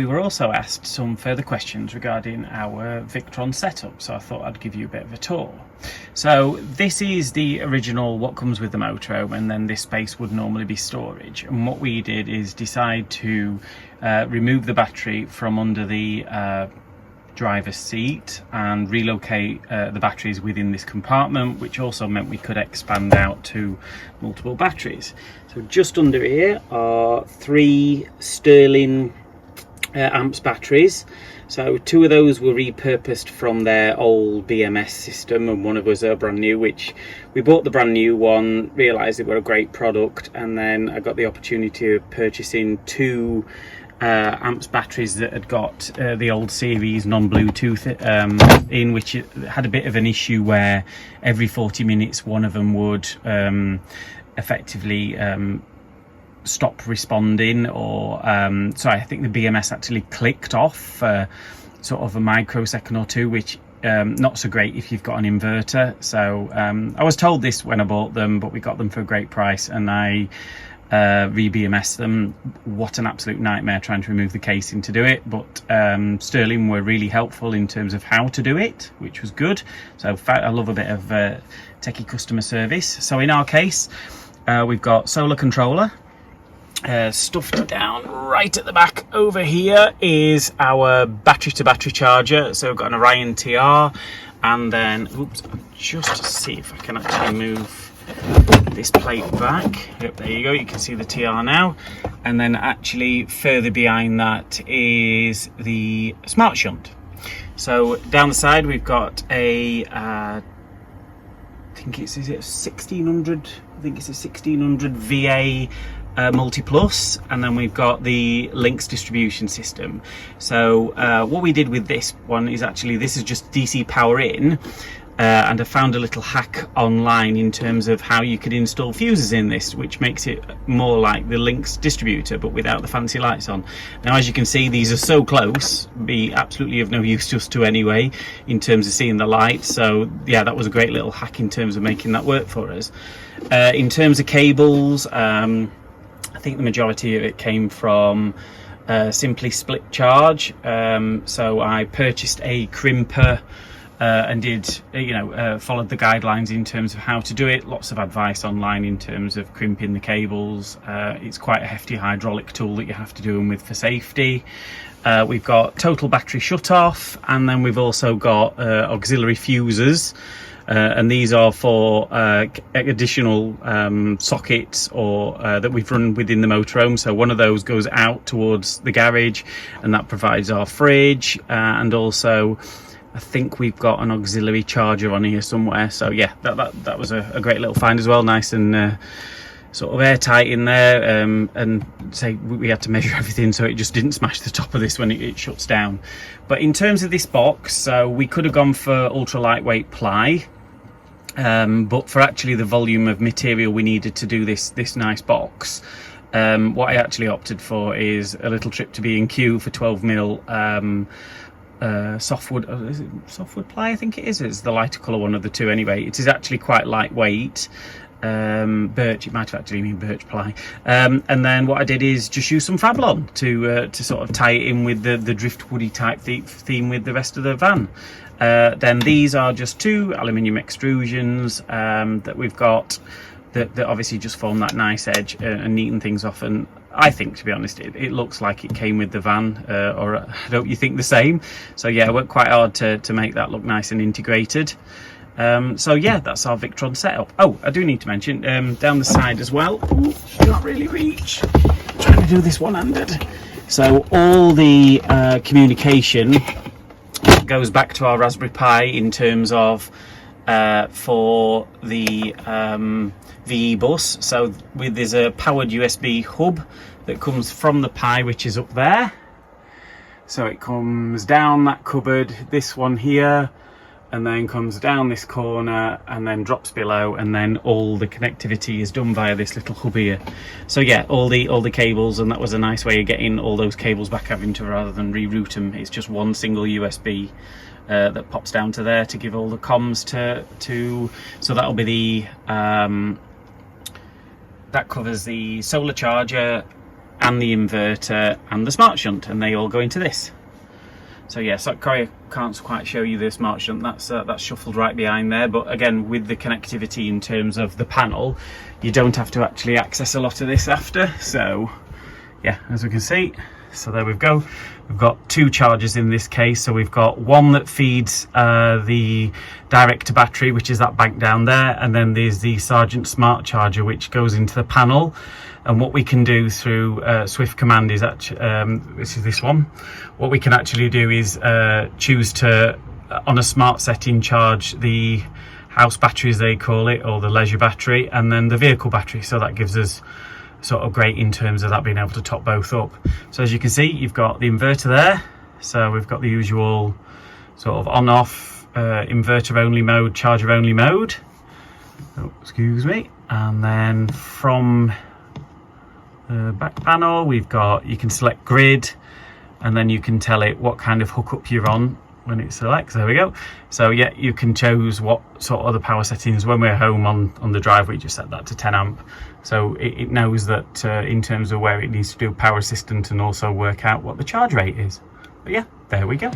we were also asked some further questions regarding our Victron setup, so I thought I'd give you a bit of a tour. So this is the original what comes with the motorhome, and then this space would normally be storage. And what we did is decide to remove the battery from under the driver's seat and relocate the batteries within this compartment, which also meant we could expand out to multiple batteries. So just under here are 3 Sterling amps batteries. So 2 of those were repurposed from their old BMS system, and one of us are brand new, which we bought the brand new one, realized they were a great product, and then I got the opportunity of purchasing 2 amps batteries that had got the old series non-Bluetooth in, which had a bit of an issue where every 40 minutes one of them would effectively stop responding, or so I think the BMS actually clicked off for sort of a microsecond or 2, which not so great if you've got an inverter. So I was told this when I bought them, but we got them for a great price, and I re-BMS them. What an absolute nightmare trying to remove the casing to do it, but Sterling were really helpful in terms of how to do it, which was good. So I love a bit of techie customer service. So in our case, we've got solar controller. Stuffed down right at the back over here is our battery to battery charger. So we've got an Orion TR, and then I'll just see if I can actually move this plate back. Yep, there you go, you can see the TR now. And then actually further behind that is the smart shunt. So down the side we've got a I think it's 1600, I think it's a 1600 VA multi-plus, and then we've got the Lynx distribution system. So what we did with this one is actually, this is just DC power in, and I found a little hack online in terms of how you could install fuses in this, which makes it more like the Lynx distributor but without the fancy lights on. Now as you can see, these are so close, be absolutely of no use to us to anyway in terms of seeing the lights. So yeah, that was a great little hack in terms of making that work for us. In terms of cables, I think the majority of it came from Simply Split Charge. So I purchased a crimper and did, followed the guidelines in terms of how to do it. Lots of advice online in terms of crimping the cables. It's quite a hefty hydraulic tool that you have to do them with for safety. We've got total battery shut off, and then we've also got auxiliary fuses. And these are for additional sockets or that we've run within the motorhome. So one of those goes out towards the garage, and that provides our fridge, and also I think we've got an auxiliary charger on here somewhere. So yeah, that was a great little find as well, nice and sort of airtight in there, and say we had to measure everything so it just didn't smash the top of this when it shuts down. But in terms of this box, so we could have gone for ultra lightweight ply, but for actually the volume of material we needed to do this nice box, what I actually opted for is a little trip to B&Q for 12mm softwood. Is it softwood ply? I think it is. It's the lighter colour one of the two anyway. It is actually quite lightweight. Birch, it might have actually been birch ply, and then what I did is just use some Fablon to sort of tie it in with the driftwoody type theme with the rest of the van. Then these are just 2 aluminium extrusions that we've got that obviously just form that nice edge and neaten things off, and I think, to be honest, it looks like it came with the van, or don't you think the same? So yeah, I worked quite hard to make that look nice and integrated. So yeah, that's our Victron setup. Oh, I do need to mention down the side as well. Ooh, can't really reach. I'm trying to do this one-handed. So all the communication goes back to our Raspberry Pi in terms of for the VE bus. So there's a powered USB hub that comes from the Pi, which is up there. So it comes down that cupboard, this one here, and then comes down this corner and then drops below, and then all the connectivity is done via this little hub here. So yeah, all the cables, and that was a nice way of getting all those cables back, having to, rather than reroute them, it's just one single USB that pops down to there to give all the comms to so that'll be the that covers the solar charger and the inverter and the smart shunt, and they all go into this. So yeah, so I can't quite show you the smart shunt, that's shuffled right behind there, but again, with the connectivity in terms of the panel, you don't have to actually access a lot of this after. So yeah, as we can see, so there we go. We've got 2 chargers in this case. So we've got one that feeds the direct to battery, which is that bank down there, and then there's the Sargent Smart Charger, which goes into the panel. And what we can do through Swift Command is actually, this is this one. What we can actually do is choose to, on a smart setting, charge the house battery, as they call it, or the leisure battery, and then the vehicle battery. So that gives us sort of great in terms of that being able to top both up. So as you can see, you've got the inverter there. So we've got the usual sort of on-off inverter only mode, charger only mode. Oh, excuse me. And then from the back panel, we've got, you can select grid, and then you can tell it what kind of hookup you're on when it selects. There we go. So yeah, you can choose what sort of the power settings. When we're home on the drive, we just set that to 10 amp. So it knows that in terms of where it needs to do power assistant, and also work out what the charge rate is. But yeah, there we go.